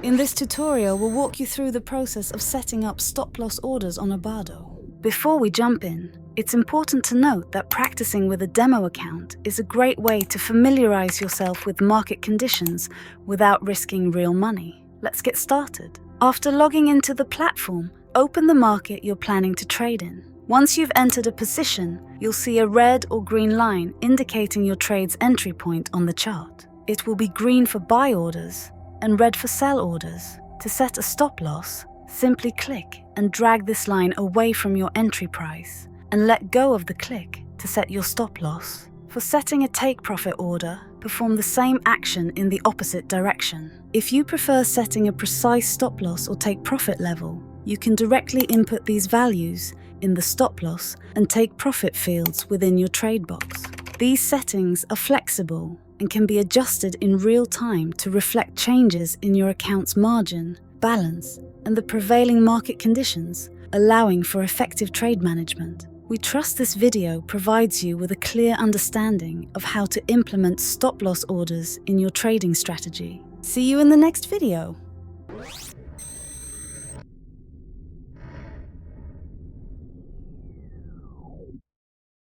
In this tutorial, we'll walk you through the process of setting up stop-loss orders on Abbado. Before we jump in, it's important to note that practicing with a demo account is a great way to familiarize yourself with market conditions without risking real money. Let's get started. After logging into the platform, open the market you're planning to trade in. Once you've entered a position, you'll see a red or green line indicating your trade's entry point on the chart. It will be green for buy orders and red for sell orders. To set a stop loss, simply click and drag this line away from your entry price and let go of the click to set your stop loss. For setting a take profit order, perform the same action in the opposite direction. If you prefer setting a precise stop loss or take profit level, you can directly input these values in the stop loss and take profit fields within your trade box. These settings are flexible and can be adjusted in real time to reflect changes in your account's margin, balance, and the prevailing market conditions, allowing for effective trade management. We trust this video provides you with a clear understanding of how to implement stop-loss orders in your trading strategy. See you in the next video.